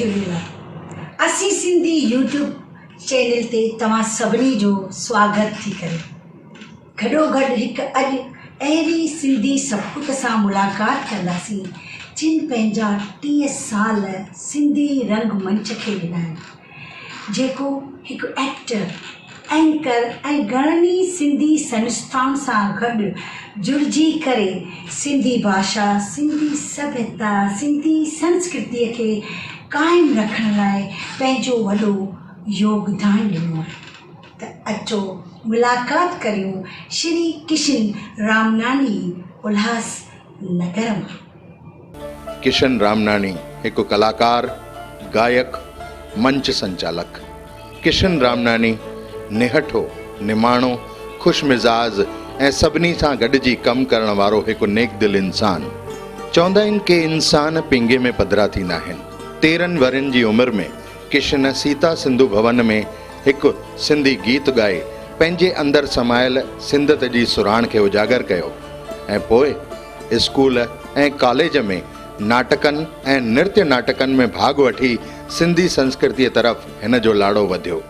झूलेलाल। असी Sindhi YouTube channel ते तव्हां सभिनी जो स्वागत थी करे। गॾोगॾु हिकु अॼु अहिड़ी सिंधी सपूत सां मुलाक़ात कंदासीं जिन पंहिंजा 30 साल सिंधी रंगमंच खे ॾिना आहिनि, जेको हिकु एक्टर, एंकर ऐं घणनि सिंधी संस्थाउनि सां गॾु जुड़िजी करे सिंधी भाषा, सिंधी सभ्यता, सिंधी संस्कृतीअ खे क़ाइमु रखण लाइ पंहिंजो वॾो योगदान ॾिनो आहे। त अचो मुलाक़ात करियूं श्री किशन रामनानी उल्हासनगर मां। किशन रामनानी हिकु कलाकार, गायक, मंच संचालक। किशन रामनानी निहठो, निमाणो, ख़ुशि मिज़ाज ऐं सभिनी सां गॾिजी कमु करण वारो हिकु नेक दिलि इंसानु। चवंदा आहिनि के इंसान पिंगे में पधिरा थींदा आहिनि। 13 वरनि जी उमिरि में किशन सीता सिंधु भवन में हिकु सिंधी गीत ॻाए पंहिंजे अंदरि समायल सिंधत जी सुराण खे उजागर कयो ऐं पोइ स्कूल ऐं कॉलेज में नाटकनि ऐं नृत्य नाटकनि में भाॻ वठी सिंधी संस्कृतीअ तरफ़ हिन जो लाड़ो वधियो।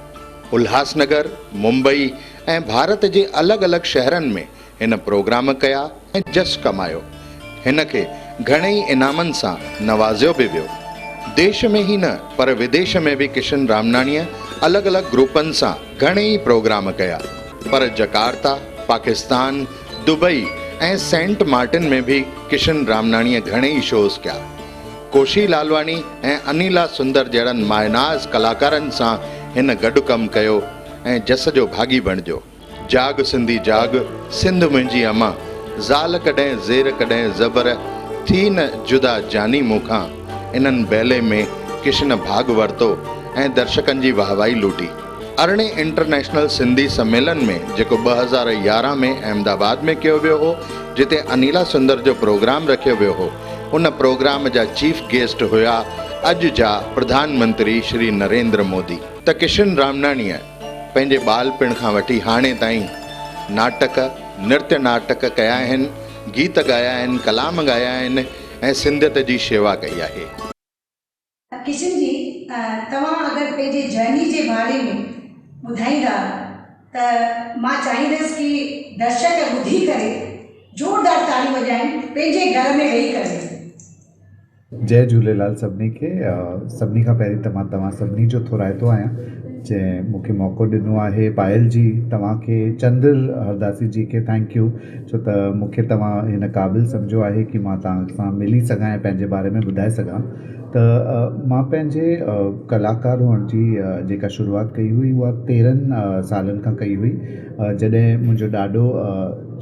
उल्हासनगर, मुंबई ऐं भारत जे अलॻि अलॻि शहरनि में हिन प्रोग्राम कया ऐं जस कमायो। हिन खे घणेई इनामनि सां नवाज़ियो बि वियो। देश में ई न पर विदेश में बि किशन रामनानीअ अलॻि अलॻि ग्रुपनि सां घणेई प्रोग्राम कया, पर जकार्ता, पाकिस्तान, दुबई ऐं सेंट मार्टिन में भी किशन रामनानीअ घणेई शोज़ कया। कोशी लालवानी ऐं अनिला सुंदर जहिड़नि मायनाज़ कलाकारनि सां हिन गॾु कमु कयो ऐं जस जो भागी बणिजो। जाग सिंधी जाग, सिंध मुंहिंजी अमा, ज़ाल कॾहिं ज़ेर कॾहिं ज़बर, थी न जुदा जानी मूंखां, इन्हनि बैले में किशन भाग वरितो ऐं दर्शकनि जी वाहवाही लूटी। अरिड़हें इंटरनेशनल सिंधी सम्मेलन में जेको 2011 में अहमदाबाद में कयो वियो हो, जिते अनिला सुंदर जो प्रोग्राम रखियो वियो हो, उन प्रोग्राम जा चीफ गेस्ट हुआ अॼु जा प्रधानमंत्री श्री नरेंद्र मोदी। त किशन रामनानीअ पंहिंजे ॿालपिण खां वठी हाणे ताईं नाटक, नृत्य नाटक कया आहिनि, गीत ॻाया आहिनि, कलाम ॻाया आहिनि ऐं सिंधियत जी शेवा कई आहे। किशन जी, तव्हां अगरि पंहिंजे जर्नी जे बारे में ॿुधाईंदा त मां चाहींदसि कि दर्शक ॿुधी करे ज़ोरदार ताली वॼाइनि पंहिंजे घर में वेही करे। जय झूलेलाल सभिनी खे। सभिनी खां पहिरीं त मां तव्हां सभिनी जो थोराइतो आहियां जंहिं मूंखे मौक़ो ॾिनो आहे। पायल जी, तव्हांखे चंद्र हरदासी जी खे थैंक यू, छो त मूंखे तव्हां हिन क़ाबिल सम्झो आहे कि मां तव्हां सां मिली सघां ऐं पंहिंजे बारे में ॿुधाए सघां। त मां पंहिंजे कलाकार हुअण जी जेका शुरूआत कई हुई उहा 13 सालनि खां कई हुई, जॾहिं मुंहिंजो ॾाॾो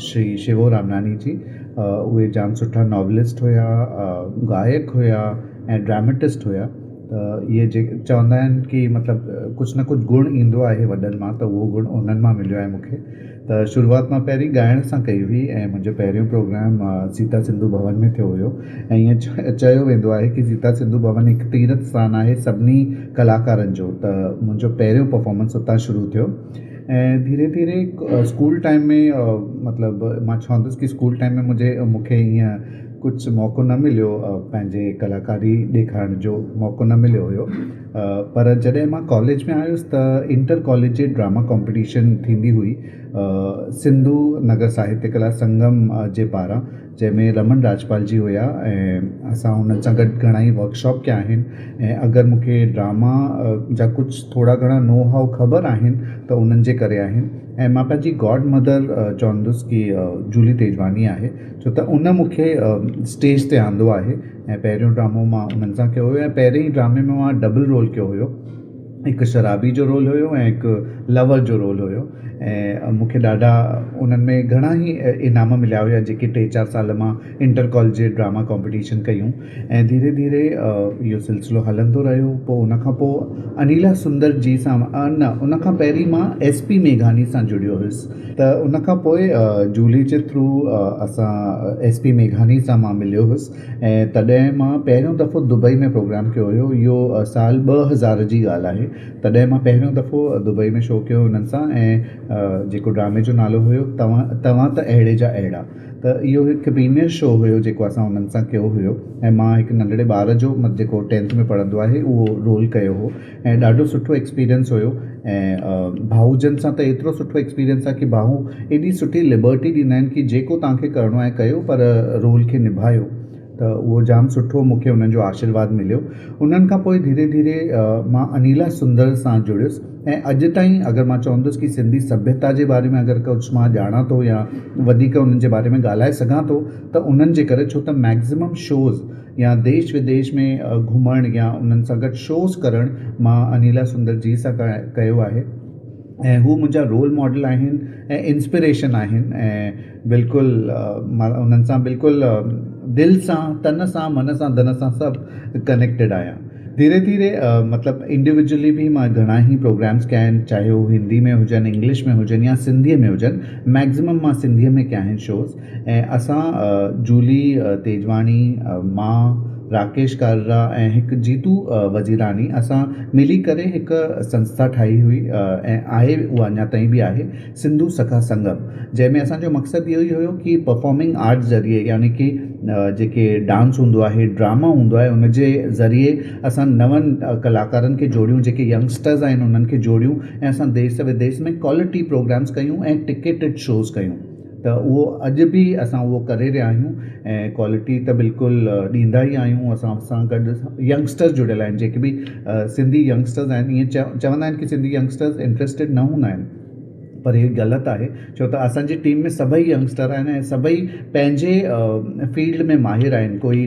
श्री शिवो रामनानी जी, उहे जाम सुठा नॉवलिस्ट हुया, गायक हुया ऐं ड्रामेटिस्ट हुया। इहे जे चवंदा आहिनि कि मतिलबु कुझु न कुझु गुण ईंदो आहे वॾनि मां, त उहो गुण उन्हनि मां मिलियो आहे मूंखे। त शुरूआत मां पहिरीं ॻाइण सां कई हुई ऐं मुंहिंजो पहिरियों प्रोग्राम सीता सिंधु भवन में थियो हुयो। ऐं ईअं चयो वेंदो आहे कि सीता सिंधु भवन हिकु तीर्थ स्थान आहे सभिनी कलाकारनि जो। त मुंहिंजो पहिरियों परफॉर्मेंस उतां शुरू थियो ऐं धीरे धीरे स्कूल टाइम में मतिलबु मां चवंदुसि कि स्कूल टाइम में मूंखे ईअं कुझु मौक़ो न मिलियो, पंहिंजे कलाकारी ॾेखारण जो मौक़ो न मिलियो हुयो। पर जॾहिं मां कॉलेज में आयुसि त इंटर कॉलेजिएट ड्रामा कॉम्पिटिशन थींदी हुई सिंधु नगर साहित्य कला संगम जे पारां, जंहिंमें रमन राजपाल जी हुया ऐं असां हुननि सां गॾु घणाई वर्कशॉप कया आहिनि। ऐं अगरि मूंखे ड्रामा जा कुझु थोरा घणा नो हाउ ख़बर आहिनि त उन्हनि जे करे आहिनि। ऐं मां पंहिंजी गॉड मदर चवंदुसि कि जूली तेजवानी आहे, छो त उन मूंखे स्टेज ते आंदो आहे ऐं पहिरियों ड्रामो मां उन्हनि सां कयो हुयो। ऐं पहिरें ई ड्रामे में मां डबल रोल कयो हुयो, हिकु शराबी जो रोल हुयो ऐं हिकु लवर जो रोल हुयो। ऐं मूंखे ॾाढा उन्हनि में घणा ई इनाम मिलिया हुया जेके 3-4 साल मां इंटर कॉलेजिएट ड्रामा कॉम्पिटिशन कयूं। ऐं धीरे धीरे इहो सिलसिलो हलंदो रहियो। पोइ उनखां पोइ अनिला सुंदर जी सां न, उनखां पहिरीं मां SP मेघानी सां जुड़ियो हुयुसि। त उनखां पोइ जूली जे थ्रू असां SP मेघानी सां मां मिलियो हुयुसि ऐं तॾहिं मां पहिरियों दफ़ो दुबई में प्रोग्राम कयो हुयो। इहो साल 2000 जी ॻाल्हि आहे तॾहिं मां पहिरियों दफ़ो दुबई में शो कयो हुननि सां ऐं जेको ड्रामे जो नालो हुयो तव्हां त अहिड़े जा अहिड़ा, त इहो हिकु प्रीमियर शो हुयो जेको असां हुननि सां कयो हुयो ऐं मां हिकु नंढड़े ॿार जो जेको 10th में पढ़ंदो आहे उहो रोल कयो हो ऐं ॾाढो सुठो एक्सपीरियंस हुयो। ऐं भाऊजनि सां त एतिरो सुठो एक्सपीरियंस आहे कि भाऊ एॾी सुठी लिबर्टी ॾींदा आहिनि कि जेको तव्हांखे करिणो आहे कयो पर रोल खे निभायो, त उहो जाम सुठो मूंखे उन्हनि जो आशीर्वाद मिलियो। उन्हनि खां पोइ धीरे धीरे मां अनीला सुंदर सां जुड़ियुसि ऐं अॼु ताईं अगरि मां चवंदुसि कि सिंधी सभ्यता जे बारे में अगरि कुझु मां ॼाणा थो या वधीक उन्हनि जे बारे में ॻाल्हाए सघां थो त उन्हनि जे करे, छो त मैक्सिमम शोज़ या देश विदेश में घुमणु या उन्हनि सां गॾु शोज़ करणु मां अनीला सुंदर जी सां कयो आहे ऐं हू मुंहिंजा रोल मॉडल आहिनि ऐं इंस्पिरेशन आहिनि ऐं बिल्कुलु मां उन्हनि सां बिल्कुलु दिलि सां, तन सां, मन सां, धन सां सभु कनेक्टेड आहियां। धीरे धीरे मतिलबु इंडिविजुअली बि मां घणा ई प्रोग्राम्स कया आहिनि, चाहे उहे हिंदी में हुजनि, इंग्लिश में हुजनि या सिंधीअ में हुजनि। मैक्सिमम मां सिंधीअ में कया आहिनि शोज़ ऐं असां जूली तेजवाणी, मां, राकेश कालरा ऐं हिकु जीतू वजीरानी असां मिली करे हिकु संस्था ठाही हुई ऐं आहे उहा अञा ताईं बि आहे, सिंधु सखा संगम, जंहिंमें असांजो मक़सदु इहो ई हुयो कि परफॉर्मिंग आर्ट ज़रिए यानी कि जेके डांस हूंदो आहे, ड्रामा हूंदो आहे, उन जे ज़रिए असां नवनि कलाकारनि खे जोड़ियूं, जेके यंगस्टर्स आहिनि उन्हनि खे जोड़ियूं ऐं असां देश विदेश में क्वालिटी प्रोग्राम्स कयूं ऐं टिकेटेड शोज़ कयूं। त उहो अॼु बि असां उहो करे रहिया आहियूं ऐं क्वालिटी त बिल्कुलु ॾींदा ई आहियूं। असां सां गॾु यंगस्टर्स जुड़ियल आहिनि, जेके बि सिंधी यंगस्टर्स आहिनि। ईअं चवंदा आहिनि कि सिंधी यंगस्टर्स इंट्रस्टेड न हूंदा आहिनि, पर इहे ग़लति आहे, छो त असांजी टीम में सभई यंगस्टर आहिनि ऐं सभई पंहिंजे फील्ड में माहिर आहिनि। कोई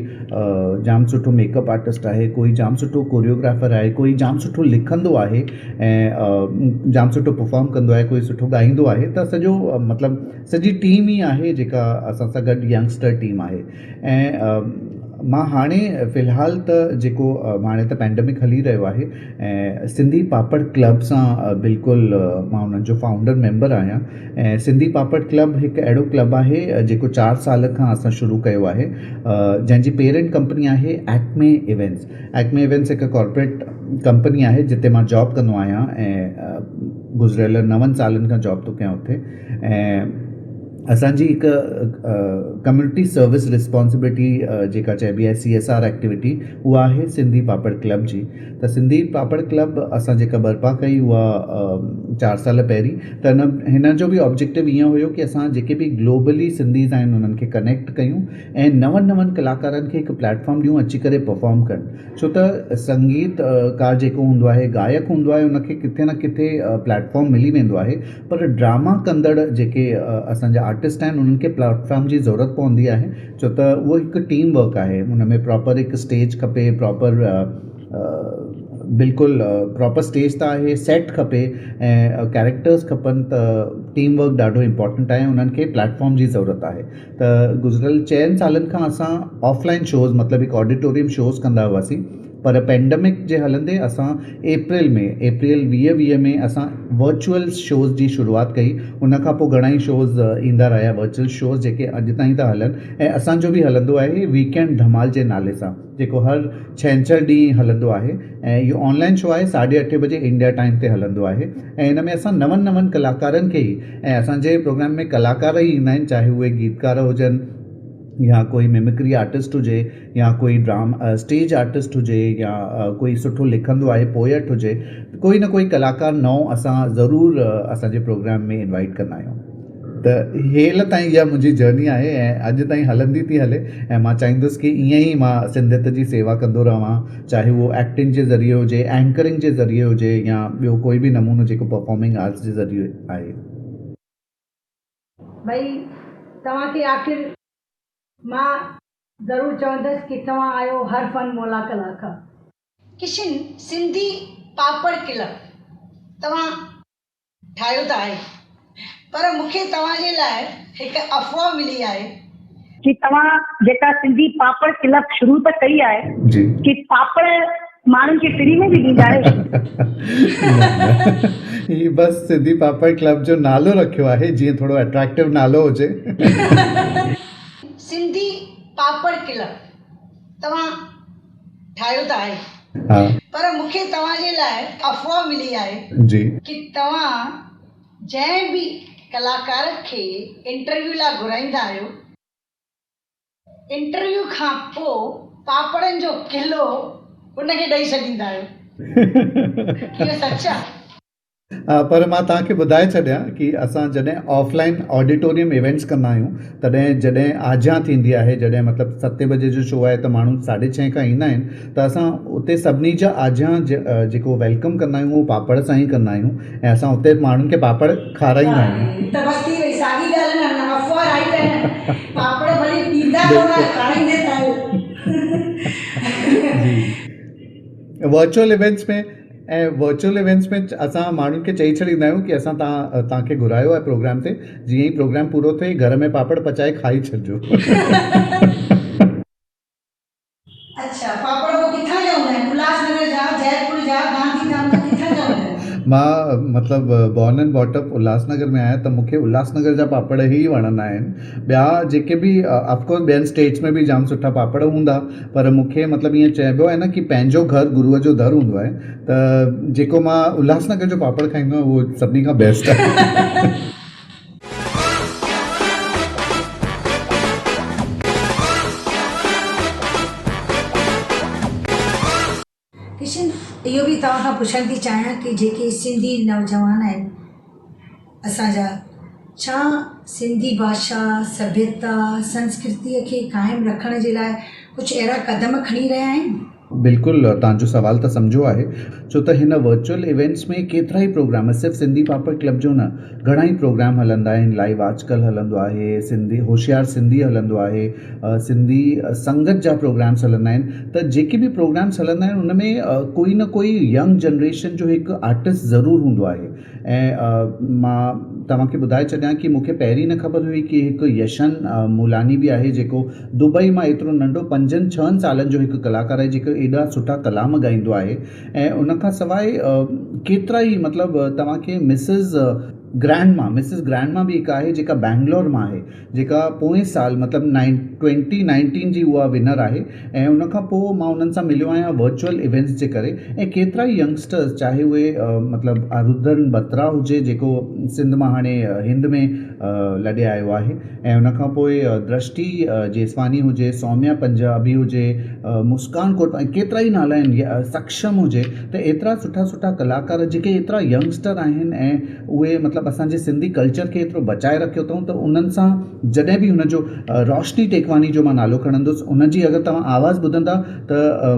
जाम सुठो मेकअप आर्टिस्ट आहे, कोई जाम सुठो कोरियोग्राफर आहे, कोई जाम सुठो लिखंदो आहे ऐं जाम सुठो परफॉर्म कंदो आहे, कोई सुठो ॻाईंदो आहे। त सॼो मतिलबु सॼी टीम ई आहे जेका असां सां गॾु यंगस्टर टीम आहे। ऐं मां हाणे फ़िलहालु त जेको हाणे त पैंडमिक हली रहियो आहे ऐं सिंधी पापड़ क्लब सां बिल्कुलु मां उन्हनि जो फाउंडर मेंबर आहियां ऐं सिंधी पापड़ क्लब हिकु अहिड़ो क्लब आहे जेको 4 साल खां असां शुरू कयो आहे, जंहिंजी पेरेंट कंपनी आहे एक्मे इवेंट्स। एक्मे इवेंट्स हिकु कॉर्पोरेट कंपनी आहे जिते मां जॉब कंदो आहियां ऐं गुज़िरियल 9 सालनि खां जॉब थो कयां उते। ऐं असांजी हिकु कम्युनिटी सर्विस रिस्पॉन्सिबिलिटी जेका चइबी आहे CSR एक्टिविटी, उहा आहे सिंधी पापड़ क्लब जी। त सिंधी पापड़ क्लब असां जेका बर्पा कई उहा 4 साल पहिरीं, त हिन जो बि ऑब्जेक्टिव ईअं हुयो कि असां जेके बि ग्लोबली सिंधीज़ आहिनि उन्हनि खे कनेक्ट कयूं ऐं नवनि कलाकारनि खे हिकु प्लेटफॉर्म ॾियूं अची करे परफॉर्म कनि। छो त संगीतकार जेको हूंदो आहे, गायक हूंदो आहे, उनखे किथे न किथे प्लेटफॉर्म मिली वेंदो आहे, पर ड्रामा कंदड़ जेके असांजा आर्टिस्ट आहिनि उन्हनि खे प्लेटफॉर्म जी ज़रूरत पवंदी आहे, छो त उहो हिकु टीम वर्क आहे। हुन में प्रॉपर हिकु स्टेज खपे, प्रॉपर बिल्कुलु प्रॉपर स्टेज त आहे, सेट खपे ऐं कैरेक्टर्स खपनि, त टीम वर्क ॾाढो इम्पॉर्टेंट आहे। उन्हनि खे प्लेटफॉर्म जी ज़रूरत आहे। त गुज़िरियल 4 सालनि खां असां ऑफलाइन शोज़ मतिलबु हिकु ऑडिटोरियम शोज़ कंदा हुआसीं, पर पैंडमिक जे हलंदे असां अप्रैल 2020 में असां वर्चुअल शोज़ जी शुरूआत कई। उन खां पोइ घणा ई शोज़ ईंदा रहिया, वर्चुअल शोज़ जेके अॼु ताईं था हलनि ऐं असांजो बि हलंदो आहे वीकेंड धमाल जे नाले सां, जेको हर छंछरु ॾींहुं हलंदो आहे ऐं इहो ऑनलाइन शो आहे, 8:30 बजे इंडिया टाइम ते हलंदो आहे। ऐं हिन में असां नवनि कलाकारनि खे ई, ऐं असांजे प्रोग्राम में कलाकार ई ईंदा आहिनि, चाहे उहे गीतकार हुजनि या कोई मिमिक्री आर्टिस्ट हुजे या कोई स्टेज आर्टिस्ट हुजे या कोई सुठो लिखंदो आहे, पोएट हुजे, कोई न कोई कलाकार नओं असां ज़रूरु असांजे प्रोग्राम में इनवाइट कंदा आहियूं। त हेल ताईं इहा मुंहिंजी जर्नी आहे ऐं अॼु ताईं हलंदी थी हले ऐं मां चाहींदुसि कि ईअं ई मां सिंधियत जी सेवा कंदो रहां, चाहे उहो एक्टिंग जे ज़रिए हुजे, एंकरिंग जे ज़रिए हुजे या ॿियो कोई बि नमूनो जेको परफॉर्मिंग आर्ट्स जे ज़रिए आहे। भई तव्हांखे आख़िर मां ज़रूरु चवंदसि कि तव्हां आहियो हर फन मौला कलाकार। किशन सिंधी पापड़ क्लब तव्हां ठाहियो त आहे, पर मूंखे तव्हांजे लाइ हिकु अफ़वाह मिली आहे कि तव्हां जेका सिंधी पापड़ क्लब शुरू त कई आहे जी, कि पापड़ माण्हुनि खे फ्री में बि ॾींदा आहियो? ही बस सिंधी पापड़ क्लब जो नालो रखियो आहे जीअं थोरो अट्रैक्टिव नालो हुजे। सिंधी पापड़ क्लब तव्हां ठाहियो त आहे, हाँ पर मूंखे तव्हांजे लाइ अफ़वाह मिली आहे जी कि तव्हां जंहिं बि कलाकार खे इंटरव्यू लाइ घुराईंदा आहियो, इंटरव्यू खां पोइ पापड़नि जो किलो उनखे ॾेई छॾींदा आहियो। इहो सच आहे? पर मां तव्हांखे ॿुधाए छॾियां कि असां जॾहिं ऑफलाइन ऑडिटोरियम इवेंट्स कंदा आहियूं तॾहिं जॾहिं आजियां थींदी आहे, जॾहिं मतिलबु 7 बजे जो शो आहे त माण्हू 6:30 खां ईंदा आहिनि, त असां उते सभिनी जा आजियां जेको वेलकम कंदा आहियूं उहो पापड़ सां ई कंदा आहियूं ऐं असां उते माण्हुनि खे पापड़ खाराईंदा आहियूं। त बस थी वई, साॻी ॻाल्हि न, अफ़वाह राइट आहे। पापड़ भली पींदा कोन, खाराईंदे आहियो। जी वर्चुअल इवेंट्स में असां माण्हुनि खे चई छॾींदा आहियूं कि असां तव्हांखे घुरायो आहे प्रोग्राम ते, जीअं ई प्रोग्राम पूरो थिए घर में पापड़ पचाए खाई छॾिजो। अच्छा, पापड़ वो किथां जा हूंदा आहिनि? उल्हासनगर जा, जयपुर जा, गांधीधाम जा, किथां जा हूंदा आहिनि? मां मतिलबु बॉर्न एंड बॉटअप उल्हासनगर में आहियां, त मूंखे उल्हासनगर जा पापड़ ई वणंदा आहिनि। ॿिया जेके बि ऑफकोर्स ॿियनि स्टेट्स में बि जाम सुठा पापड़ हूंदा, पर मूंखे मतिलबु ईअं चइबो आहे न कि पंहिंजो घर गुरूअ जो दर हूंदो आहे, त जेको मां उल्हासनगर जो पापड़ खाईंदो आहियां उहो सभिनी खां बेस्ट आहे। किशन, इहो बि तव्हां खां पुछण थी चाहियां कि जेके सिंधी नौजवान आहिनि असांजा, छा सिंधी भाषा, सभ्यता, संस्कृतीअ खे क़ाइमु रखण जे लाइ कुझु अहिड़ा क़दम खणी रहिया आहिनि? बिल्कुलु, तव्हांजो सवाल त सम्झो आहे, छो त हिन वर्चुअल इवेंट्स में केतिरा ई प्रोग्राम, सिर्फ़ु सिंधी पापड़ क्लब जो न, घणा ई प्रोग्राम हलंदा आहिनि। लाइव आजकल हलंदो आहे, सिंधी होशियार सिंधी हलंदो आहे, सिंधी संगत जा प्रोग्राम्स हलंदा आहिनि। त जेके बि प्रोग्राम्स हलंदा आहिनि उन में कोई न कोई यंग जनरेशन जो हिकु आर्टिस्ट ज़रूरु हूंदो आहे। ऐं मां तव्हांखे ॿुधाए छॾियां कि मूंखे पहिरीं न ख़बर हुई कि हिकु यशन मूलानी बि आहे, जेको दुबई मां एतिरो नंढो 5-6 सालनि जो हिकु कलाकार आहे, जेको एॾा सुठा कलाम ॻाईंदो आहे। ऐं उन खां सवाइ केतिरा ई मतिलबु तव्हांखे मिसिस ग्रैंडमा बि हिकु आहे, जेका बैंगलोर मां आहे, जेका पोएं साल मतिलबु 2019 जी उहा विनर आहे। ऐं उन खां पोइ मां उन्हनि सां मिलियो आहियां वर्चुअल इवेंट्स जे करे। ऐं केतिरा ई यंगस्टर्स, चाहे उहे मतिलबु आरुद्रन बत्रा हुजे, जेको सिंध मां हाणे हिंद में लॾे आयो आहे, ऐं उन खां पोइ दृष्टि जेसवानी हुजे, सौम्या पंजाबी हुजे, मुस्कान कोटवानी, केतिरा ई नाला आहिनि, सक्षम हुजे। त एतिरा सुठा सुठा कलाकार जेके एतिरा यंगस्टर आहिनि ऐं उहे मतिलबु असांजे सिंधी कल्चर खे एतिरो बचाए रखियो अथऊं। त उन्हनि सां जॾहिं बि हुनजो रोशनी टेकवानी जो मां नालो खणंदुसि, उनजी अगरि तव्हां आवाज़ु ॿुधंदा त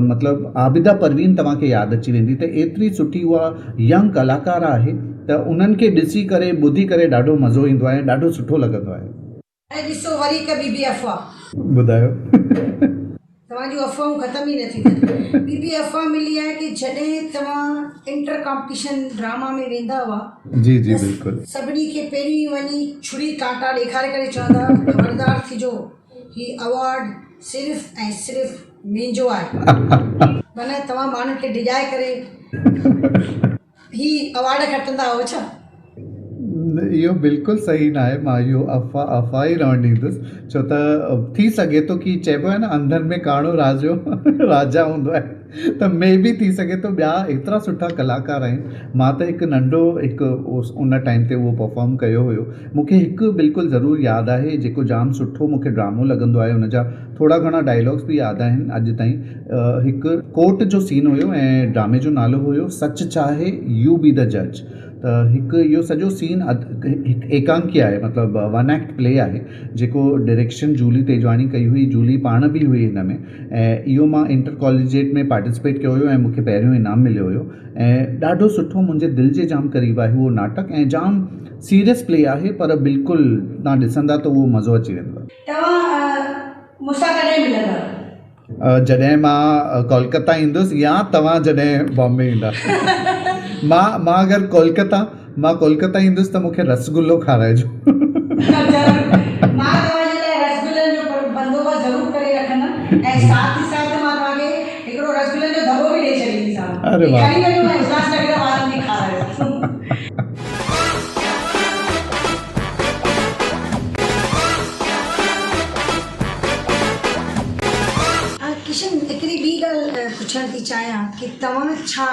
मतिलबु आबिदा परवीन तव्हांखे यादि अची वेंदी। त एतिरी सुठी उहा यंग कलाकार आहे, त उन्हनि खे ॾिसी करे ॿुधी करे ॾाढो मज़ो ईंदो आहे, ॾाढो सुठो लॻंदो आहे। ऐं ॾिसो, वरी हिकु ॿी अफ़वाह ॿुधायो। तव्हांजूं अफ़वाहूं ख़तम ई नथी थियनि। ॿी अफ़वाह मिली आहे कि जॾहिं तव्हां इंटर कॉम्पिटिशन ड्रामा में वेंदा हुआ, जी जी बिल्कुलु, सभिनी खे पहिरीं वञी छुरी कांटा ॾेखारे करे चवंदा ख़बरदार थिजो, ही अवॉर्ड सिर्फ़ु ऐं सिर्फ़ु मुंहिंजो आहे। माना तव्हां माण्हुनि खे डिॼाए करे ही अवॉर्ड खटंदा हो छा? इहो बिल्कुलु सही न आहे। मां इहो अफ़वाह ई रहणु ॾींदुसि, छो त थी सघे थो कि चइबो आहे न, अंधनि में काणो राजा हूंदो आहे, त मे बि थी सघे थो ॿिया एतिरा सुठा कलाकार आहिनि। मां त हिकु नंढो उन टाइम ते उहो परफॉर्म कयो हुयो। मूंखे हिकु बिल्कुलु ज़रूरु यादि आहे, जेको जाम सुठो मूंखे ड्रामो लॻंदो आहे, हुनजा थोरा घणा डायलॉग्स बि यादि आहिनि अॼु ताईं। हिकु कोर्ट जो सीन हुयो ऐं ड्रामे जो नालो हुयो सच चाहे यू बी द जज। त हिकु इहो सॼो सीन एकांकी आहे, मतिलबु 1 एक्ट प्ले आहे, जेको डायरेक्शन जूली तेजवानी कई हुई। जूली पाण बि हुई हिन में। ऐं इहो मां इंटर कॉलेजिएट में पार्टिसिपेट कयो हुयो ऐं मूंखे पहिरियों इनाम मिलियो हुयो। ऐं ॾाढो सुठो, मुंहिंजे दिलि जे जाम क़रीब आहे उहो नाटक, ऐं जाम सीरियस प्ले आहे, पर बिल्कुलु तव्हां ॾिसंदा त उहो मज़ो अची वेंदो। तव्हां मूंसां कॾहिं मिलंदा? जॾहिं मां कोलकाता ईंदुसि या तव्हां जॾहिं बॉम्बे ईंदा। मां अगरि कोलकाता ईंदुसि त मूंखे रसगुल्लो खाराइजो। मां तव्हांजे लाइ रसगुल्लनि जो बंदोबस्तु ज़रूरु करे रखंदमि, ऐं साथ ई साथ मां तव्हांखे हिकिड़ो रसगुल्लनि जो दॿो बि ॾेई छॾींदीसांव। अरे वाह। खणी वञो ऐं उल्हासनगर वारनि खे खारायो। किशन, हिकिड़ी ॿी ॻाल्हि पुछण थी चाहियां कि तव्हां छा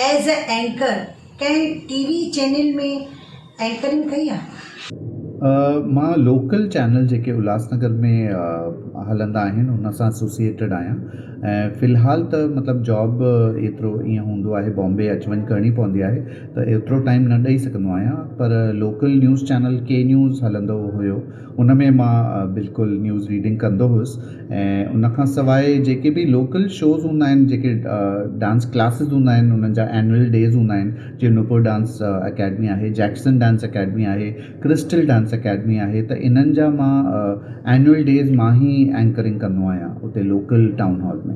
एज अ एंकर कंहिं टीवी चैनल में एंकरिंग कई आहे? मां लोकल चैनल जेके उल्हासनगर में हलंदा आहिनि उन सां एसोसिएटेड आहियां ऐं फ़िलहालु त मतिलबु जॉब एतिरो ईअं हूंदो आहे, बॉम्बे अचु वञु करणी पवंदी आहे त एतिरो टाइम न ॾेई सघंदो आहियां, पर लोकल न्यूज़ चैनल के न्यूज़ हलंदो हुयो, उन में मां बिल्कुलु न्यूज़ रीडिंग कंदो हुउसि। ऐं उन खां सवाइ जेके बि लोकल शोज़ हूंदा आहिनि, जेके डांस क्लासिस हूंदा आहिनि, उन्हनि जा एनुअल डेज़ हूंदा आहिनि, जीअं नूपुर डांस अकेडमी आहे, जैक्सन डांस अकेडमी आहे, क्रिस्टल डांस अकेडमी आहे, त इन्हनि जा मां एनुअल डेज़ मां ई एंकरिंग कंदो आहियां उते लोकल टाउन हॉल में।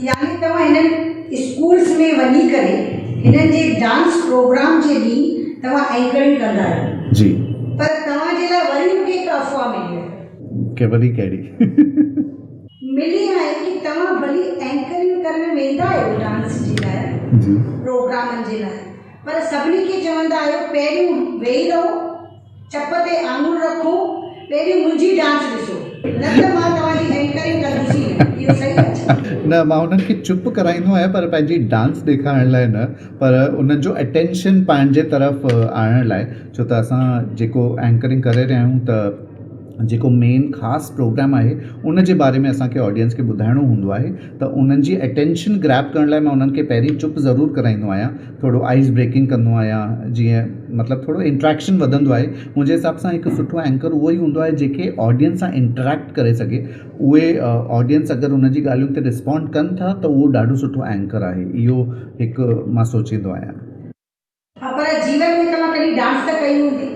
यानी तव्हां हिननि स्कूल्स में वञी करे हिननि जे डांस प्रोग्राम जे ॾींहुं तव्हां एंकरिंग कंदा आहियो? जी। पर तव्हांजे लाइ वरी मूंखे हिकु अफ़वाह मिली आहे। के वरी कहिड़ी? मिली आहे कि तव्हां भली एंकरिंग करण वेंदा आहियो डांस जे लाइ, जी। प्रोग्रामनि जे लाइ, पर सभिनी खे चवंदा आहियो पहिरियों वेही रहो, चप ते आङुर रखो, पहिरियों मुंहिंजी डांस ॾिसो, न त मां तव्हांजी एंकरिंग कंदुसि ई न। इहो सही आहे? न, मां उन्हनि खे चुप कराईंदो आहियां, पर पंहिंजी डांस ॾेखारण लाइ न, पर उन्हनि जो अटेंशन पंहिंजे तरफ़ आणण लाइ, छो त असां जेको एंकरिंग करे रहिया आहियूं त जेको मेन ख़ासि प्रोग्राम आहे उन जे बारे में असांखे ऑडियंस खे ॿुधाइणो हूंदो आहे, त उन्हनि जी अटेंशन ग्रैब करण लाइ मां उन्हनि खे पहिरीं चुप ज़रूरु कराईंदो आहियां, थोरो आइस ब्रेकिंग कंदो आहियां, जीअं मतिलबु थोरो इंट्रैक्शन वधंदो आहे। मुंहिंजे हिसाब सां हिकु सुठो एंकर उहो ई हूंदो आहे जेके ऑडियंस सां इंटरेक्ट करे सघे। उहे ऑडियंस अगरि उन जी ॻाल्हियुनि ते रिस्पॉन्ड कनि था त उहो ॾाढो सुठो एंकर आहे, इहो हिकु मां सोचींदो आहियां। हा, पर जीवन में तव्हां कॾहिं डांस त कई हूंदी?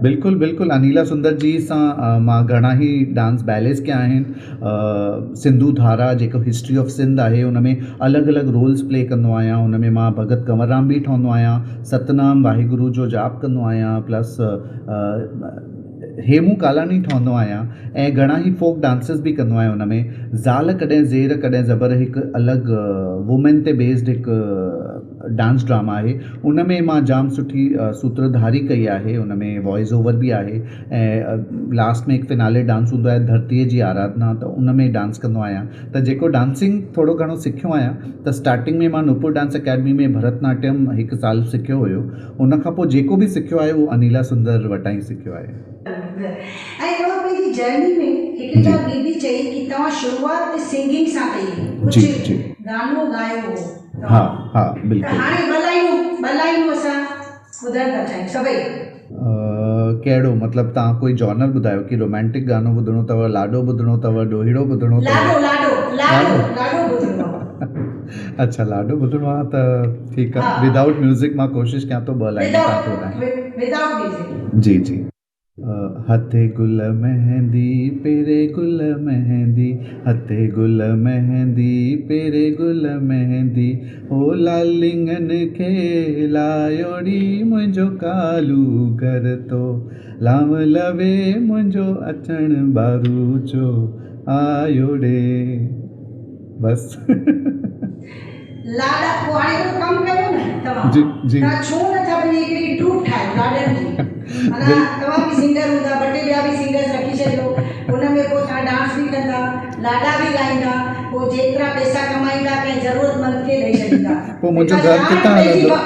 बिल्कुलु बिल्कुलु, अनिला सुंदर जी सां मां घणा ई डांस बैलेस कया आहिनि। सिंधु धारा जेको हिस्ट्री ऑफ सिंध आहे उन में अलॻि अलॻि रोल्स प्ले कंदो आहियां, उन में मां भगत कंवरराम बि ठहंदो आहियां, सतनाम वाहिगुरु जो जाप कंदो आहियां, प्लस हेमू कालानी ठहंदो आहियां, ऐं घणा ई फोक डांसिस बि कंदो आहियां। उन में ज़ाल कॾहिं ज़ेर कॾहिं ज़बर हिकु अलॻि वुमेन ते बेस्ड हिकु डांस ड्रामा आहे, उन में मां जाम सुठी सूत्रधारी कई आहे, उन में वॉइस ओवर बि आहे, ऐं लास्ट में हिकु फिनाले डांस हूंदो आहे धरतीअ जी आराधना, त उन में डांस कंदो आहियां। त जेको डांसिंग थोरो घणो सिखियो आहियां, त स्टार्टिंग में मां नूपुर डांस अकेडमी में भरतनाट्यम हिकु साल सिखियो हुयो, उन खां पोइ जेको बि सिखियो आहे उहो अनिला सुंदर वटां ई सिखियो आहे। ऐं तव्हां पंहिंजी जर्नी में हिकु ॻाल्हि ॿी बि चई कि तव्हां शुरूआत सिंगिंग सां कई, कुझु गानो ॻायो हो। हा हा, बिल्कुलु। त हाणे ॿ लाइनूं असां ॿुधण था चाहियूं सभई। कहिड़ो मतिलबु तव्हां कोई जॉनर ॿुधायो कि रोमांटिक गानो ॿुधणो अथव, लाॾो ॿुधणो अथव, ॾोहीड़ो ॿुधणो अथव? लाॾो ॿुधणो आहे। अच्छा, लाॾो ॿुधणो आहे त ठीकु आहे, विदाउट म्यूज़िक मां कोशिशि कयां थो ॿ लाइनूं तव्हांखे ॿुधायां। Without music? जी जी। हथे गुल मेहंदी पेरे गुल मेहंदी, हथे गुल मेहंदी पेरे गुल मेहंदी, ओ लालिंगन खे लायोड़ी मुंहिंजो कालू घर तो, लाम लवे मुंहिंजो अचण बारूचो आयोड़े। बस। लाॾा पोइ हाणे हिकिड़ो कमु कयो न तव्हां, तव्हां छो नथा पंहिंजी हिकिड़ी ट्रूप ठाहियो लाॾनि जी? माना तव्हां बि सिंगर हूंदा, ॿ टे ॿिया बि सिंगर्स रखी छॾियो, हुन में पोइ तव्हां डांस बि कंदा, लाॾा बि ॻाईंदा, पोइ जेतिरा पैसा कमाईंदा कंहिं ज़रूरतमंद खे ॾेई छॾींदा। पोइ मुंहिंजो घर किथां हलंदो?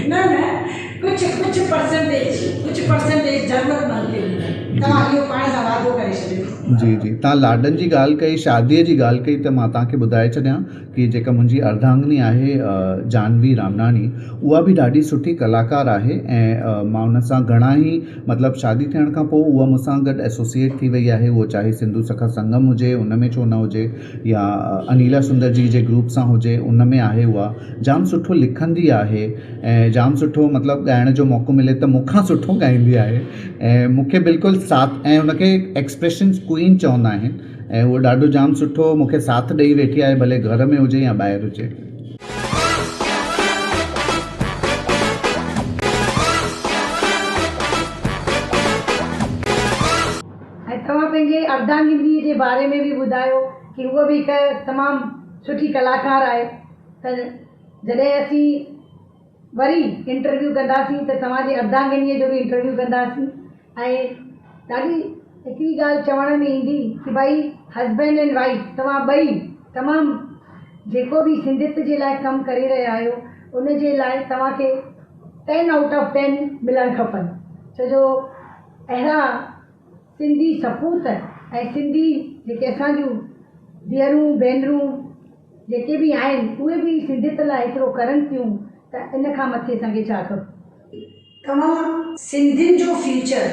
न न, कुझु परसेंटेज ज़रूरतमंद खे ॾींदा। तव्हां इहो पाण सां वादो करे छॾियो। जी जी, तव्हां लाॾनि जी ॻाल्हि कई, शादीअ जी ॻाल्हि कई, त मां तव्हांखे ॿुधाए छॾियां कि जेका मुंहिंजी अर्धांगिनी आहे जानवी रामनानी, उहा बि ॾाढी सुठी कलाकार आहे, ऐं मां उन सां घणा ई मतिलबु शादी थियण खां पोइ उहा मूंसां गॾु एसोसिएट थी वई आहे, उहो चाहे सिंधु सखा संगम हुजे उन में छो न हुजे, या अनिला सुंदर जी जे ग्रुप सां हुजे उन में आहे। उहा जाम सुठो लिखंदी आहे ऐं जाम सुठो मतिलबु ॻाइण जो मौक़ो मिले त मूंखां सुठो ॻाईंदी आहे, ऐं मूंखे बिल्कुलु साथ, ऐं उनखे एक्सप्रेशन्स क्वीन चवंदा आहिनि, ऐं उहो ॾाढो जाम सुठो मूंखे साथ ॾेई वेठी आहे, भले घर में हुजे या ॿाहिरि हुजे। ऐं तव्हां पंहिंजे अर्धांगिनी जे बारे में बि ॿुधायो कि उहा बि हिकु तमामु सुठी कलाकार आहे, त जॾहिं असीं वरी इंटरव्यू कंदासीं त तव्हांजी अर्धांगिनीअ जो बि इंटरव्यू कंदासीं, ऐं ॾाढी हिकिड़ी ॻाल्हि चवण में ईंदी कि भई हस्बैंड एंड वाइफ तव्हां ॿई तमामु जेको बि सिंधियत जे लाइ कमु करे रहिया आहियो उन जे लाइ तव्हांखे 10 आउट ऑफ 10 मिलणु खपनि, छो जो अहिड़ा सिंधी सपूत ऐं सिंधी जेके असांजूं धीअरूं भेनरूं जेके बि आहिनि उहे बि सिंधियत लाइ एतिरो करनि थियूं त इन खां मथे असांखे छा खपे। तव्हां सिंधियुनि जो फ्यूचर,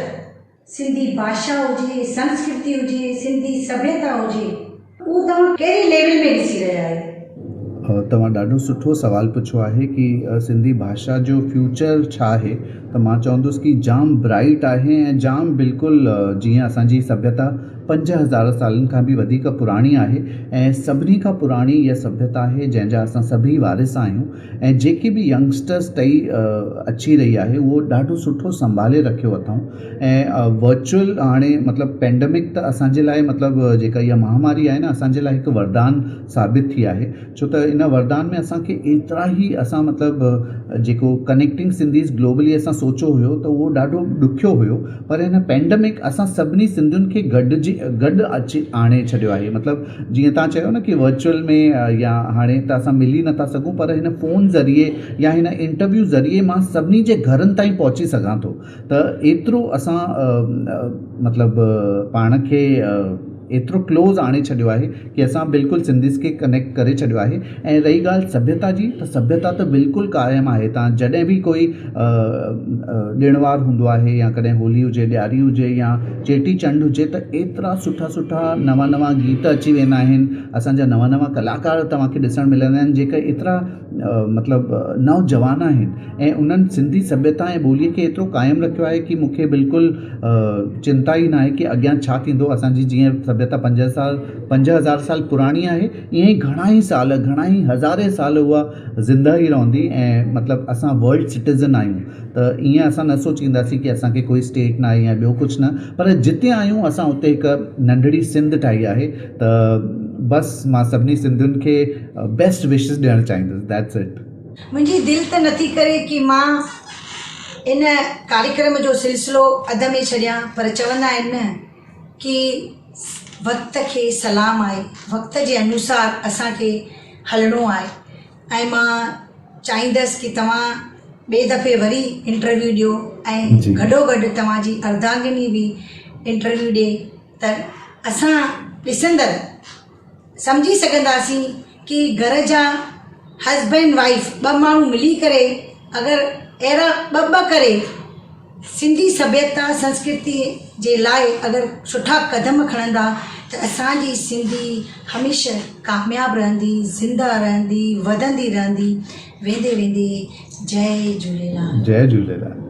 सिंधी भाषा हुजे, संस्कृति हुजे, सिंधी सभ्यता हुजे, उहो तव्हां कहिड़े लेवल में ॾिसी रहिया आहियो? तव्हां ॾाढो सुठो सुवालु पुछियो आहे कि सिंधी भाषा जो फ्यूचर छा आहे, त मां चवंदुसि कि जाम ब्राइट आहे ऐं जाम बिल्कुलु जीअं असांजी सभ्यता 5000 सालनि खां बि वधीक पुराणी आहे ऐं सभिनी खां पुराणी इहा सभ्यता आहे जंहिंजा असां सभई वारिस आहियूं ऐं जेके बि यंगस्टर्स टई अची रही आहे उहो ॾाढो सुठो संभाले रखियो अथऊं। ऐं वर्चुअल हाणे मतिलबु पेंडेमिक त असांजे लाइ मतिलबु जेका इहा महामारी आहे न असांजे लाइ हिकु वरदान साबित थी आहे, छो त इन वरदान में असांखे एतिरा ई असां मतिलबु जेको कनेक्टिंग सिंधीज़ ग्लोबली असां सोचियो हुयो त उहो ॾाढो ॾुखियो हुयो, पर हिन पेंडेमिक असां सभिनी सिंधियुनि खे गॾु अची आणे छॾियो आहे। मतिलबु जीअं तव्हां चयो न कि वर्चुअल में या हाणे त असां मिली नथा सघूं, पर हिन फ़ोन ज़रिए या हिन इंटरव्यू ज़रिए मां सभिनी जे घरनि ताईं पहुची सघां थो, त एतिरो असां मतिलबु पाण खे एतिरो क्लोज़ आणे छॾियो आहे कि असां बिल्कुलु सिंधीज़ खे कनेक्ट करे छॾियो आहे। ऐं रही ॻाल्हि सभ्यता जी, त सभ्यता त बिल्कुलु क़ाइमु आहे। तव्हां जॾहिं बि कोई ॾिण वार हूंदो आहे या कॾहिं होली हुजे, ॾियारी हुजे या चेटीचंड हुजे, त एतिरा सुठा सुठा नवां गीत अची वेंदा आहिनि, असांजा नवां कलाकार तव्हांखे ॾिसणु मिलंदा आहिनि जेके एतिरा मतिलबु नौजवान आहिनि ऐं उन्हनि सिंधी सभ्यता ऐं ॿोलीअ खे एतिरो क़ाइमु रखियो आहे कि मूंखे बिल्कुलु चिंता ई न आहे कि अॻियां छा थींदो। असांजी जीअं सभ्यता 5000 साल पुराणी आहे, ईअं ई घणा ई हज़ारे साल उहा ज़िंदा ई रहंदी ऐं मतिलबु असां वर्ल्ड सिटीज़न आहियूं, त ईअं असां न सोचींदासीं कि असांखे कोई स्टेट न आहे या ॿियो कुझु न, पर जिते आहियूं असां उते हिकु नंढड़ी सिंध ठाही आहे। त बसि मां सभिनी सिंधियुनि खे बेस्ट विशिस ॾियणु चाहींदुसि। That's it. मुंहिंजी दिलि त नथी करे कि मां इन कार्यक्रम जो सिलसिलो अध में छॾियां, पर चवंदा आहिनि न कि वक़्त खे सलाम आहे, वक़्त जे अनुसार असांखे हलणो आहे ऐं मां चाहींदसि कि तव्हां ॿिए दफ़े वरी इंटरव्यू ॾियो ऐं गॾोगॾु तव्हांजी अर्धांगिनी बि इंटरव्यू ॾिए त असां ॾिसंदड़ सम्झी सघंदासीं कि घर जा हस्बैंड वाइफ 2 माण्हू मिली करे अगरि अहिड़ा ॿ करे सिंधी सभ्यता संस्कृति जे लाइ अगरि सुठा क़दम खणंदा त असांजी सिंधी हमेशह कामयाबु रहंदी, ज़िंदा रहंदी, वधंदी रहंदी। वेंदे वेंदे जय झूलेलाल। जय झूलेलाल।